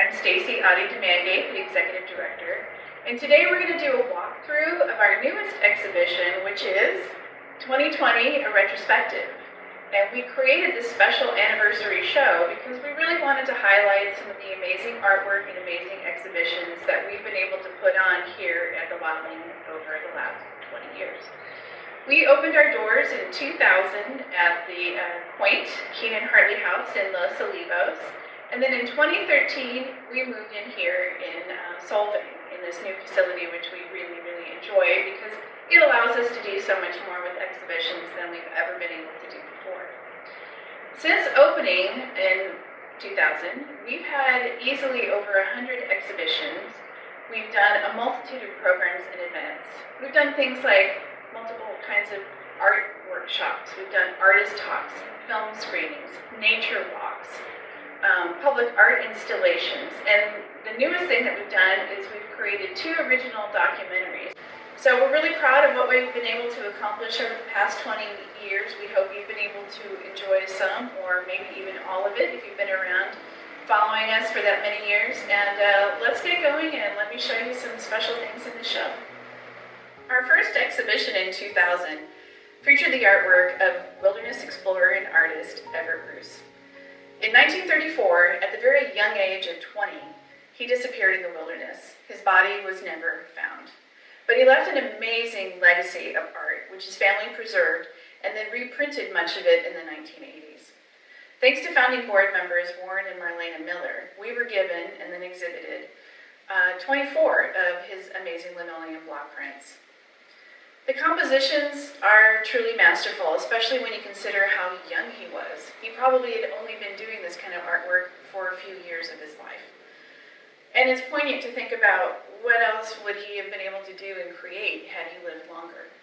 I'm Stacey Otte-Demangate, the Executive Director, and today we're going to do a walkthrough of our newest exhibition, which is 2020, a Retrospective. And we created this special anniversary show because we really wanted to highlight some of the amazing artwork and amazing exhibitions that we've been able to put on here at the Wildling over the last 20 years. We opened our doors in 2000 at the quaint Keenan Hartley House in Los Olivos, and then in 2013 we moved in here in Solvang in this new facility, which we really enjoy because it allows us to do so much more with exhibitions than we've ever been able to do before. Since opening in 2000, we've had easily over 100 exhibitions. We've done a multitude of programs and events. We've done things like multiple kinds of art workshops. We've done artist talks, film screenings, nature walks, public art installations, and the newest thing that we've done is we've created 2 original documentaries. So we're really proud of what we've been able to accomplish over the past 20 years. We hope you've been able to enjoy some, or maybe even all of it if you've been around following us for that many years. And let's get going and let me show you some special things in the show. Our first exhibition in 2000 featured the artwork of wilderness explorer and artist Everett Ruess. In 1934, at the very young age of 20, he disappeared in the wilderness. His body was never found. But he left an amazing legacy of art, which his family preserved and then reprinted much of it in the 1980s. Thanks to founding board members Warren and Marlena Miller, we were given and then exhibited 24 of his amazing linoleum block prints. The compositions are truly masterful, especially when you consider how young he was. He probably had only been doing this kind of artwork for a few years of his life. And it's poignant to think about what else would he have been able to do and create had he lived longer.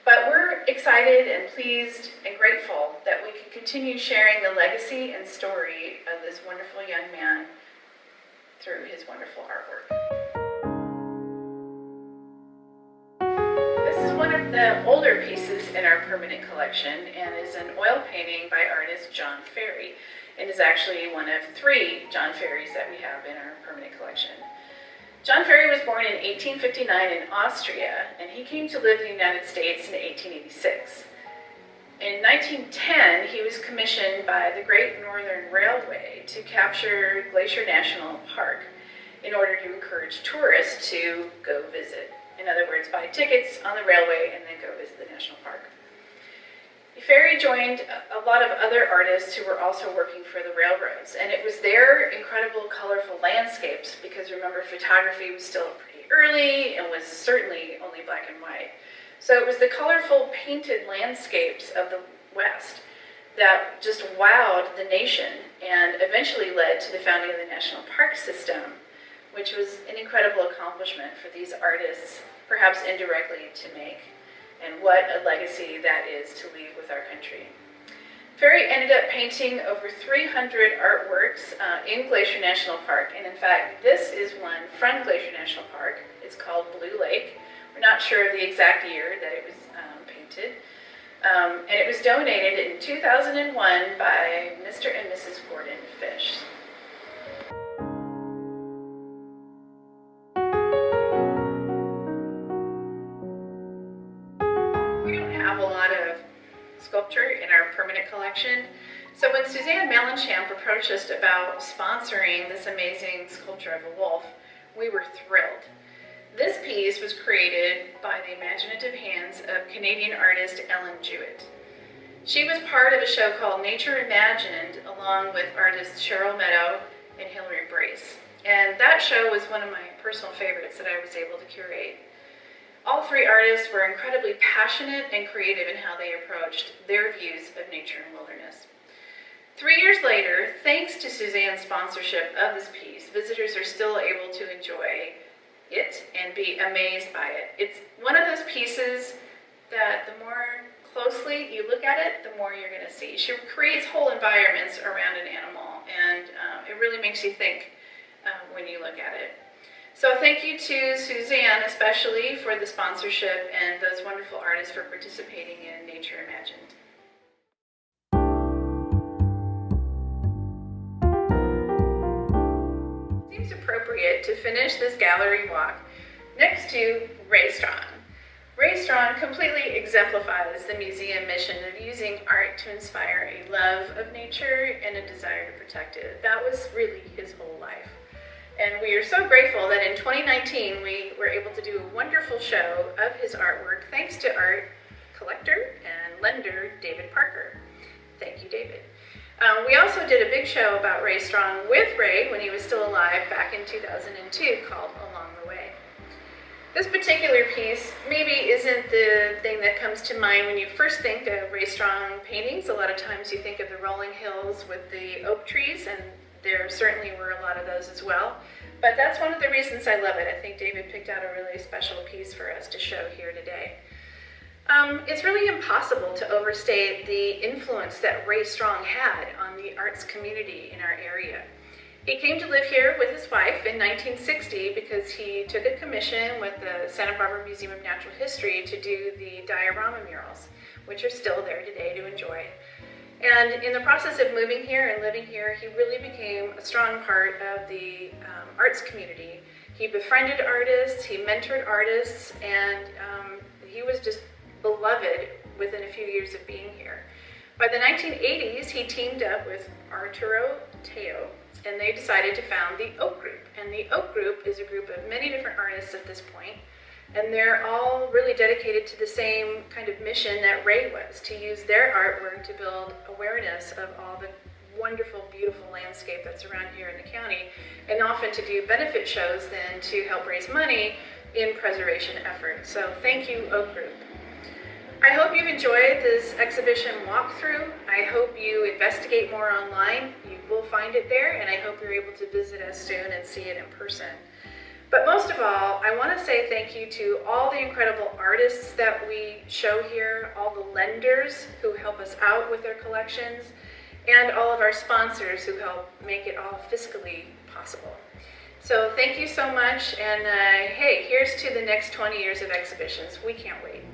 But we're excited and pleased and grateful that we can continue sharing the legacy and story of this wonderful young man through his wonderful artwork. This is one of the older pieces in our permanent collection and is an oil painting by artist John Fery. It is actually one of 3 John Ferys that we have in our permanent collection. John Fery was born in 1859 in Austria, and he came to live in the United States in 1886. In 1910, he was commissioned by the Great Northern Railway to capture Glacier National Park in order to encourage tourists to go visit. In other words, buy tickets on the railway and then go visit the national park. Fery joined a lot of other artists who were also working for the railroads, and it was their incredible colorful landscapes, because remember, photography was still pretty early and was certainly only black and white. So it was the colorful painted landscapes of the West that just wowed the nation and eventually led to the founding of the National Park System, which was an incredible accomplishment for these artists, perhaps indirectly, to make. And what a legacy that is to leave with our country. Fery ended up painting over 300 artworks in Glacier National Park, and in fact, this is one from Glacier National Park. It's called Blue Lake. We're not sure of the exact year that it was painted. And it was donated in 2001 by Mr. and Mrs. Gordon Fish. A lot of sculpture in our permanent collection. So when Suzanne Melancham approached us about sponsoring this amazing sculpture of a wolf, we were thrilled. This piece was created by the imaginative hands of Canadian artist Ellen Jewett. She was part of a show called Nature Imagined along with artists Cheryl Meadow and Hilary Brace. And that show was one of my personal favorites that I was able to curate. All 3 artists were incredibly passionate and creative in how they approached their views of nature and wilderness. 3 years later, thanks to Suzanne's sponsorship of this piece, visitors are still able to enjoy it and be amazed by it. It's one of those pieces that the more closely you look at it, the more you're going to see. She creates whole environments around an animal, and it really makes you think when you look at it. So thank you to Suzanne especially for the sponsorship and those wonderful artists for participating in Nature Imagined. appropriate to finish this gallery walk next to Ray Strong. Ray Strong completely exemplifies the museum mission of using art to inspire a love of nature and a desire to protect it. That was really his whole life. And we are so grateful that in 2019 we were able to do a wonderful show of his artwork thanks to art collector and lender David Parker. Thank you, David. We also did a big show about Ray Strong with Ray when he was still alive back in 2002 called Along the Way. This particular piece maybe isn't the thing that comes to mind when you first think of Ray Strong paintings. A lot of times you think of the rolling hills with the oak trees, and there certainly were a lot of those as well. But that's one of the reasons I love it. I think David picked out a really special piece for us to show here today. It's really impossible to overstate the influence that Ray Strong had on the arts community in our area. He came to live here with his wife in 1960 because he took a commission with the Santa Barbara Museum of Natural History to do the diorama murals, which are still there today to enjoy. And in the process of moving here and living here, he really became a strong part of the arts community. He befriended artists, he mentored artists, and he was just beloved within a few years of being here. By the 1980s, he teamed up with Arturo Teo, and they decided to found the Oak Group. And the Oak Group is a group of many different artists at this point, and they're all really dedicated to the same kind of mission that Ray was, to use their artwork to build awareness of all the wonderful, beautiful landscape that's around here in the county, and often to do benefit shows then to help raise money in preservation efforts. So thank you, Oak Group. I hope you've enjoyed this exhibition walkthrough. I hope you investigate more online. You will find it there, and I hope you're able to visit us soon and see it in person. But most of all, I want to say thank you to all the incredible artists that we show here, all the lenders who help us out with their collections, and all of our sponsors who help make it all fiscally possible. So thank you so much, and hey, here's to the next 20 years of exhibitions. We can't wait.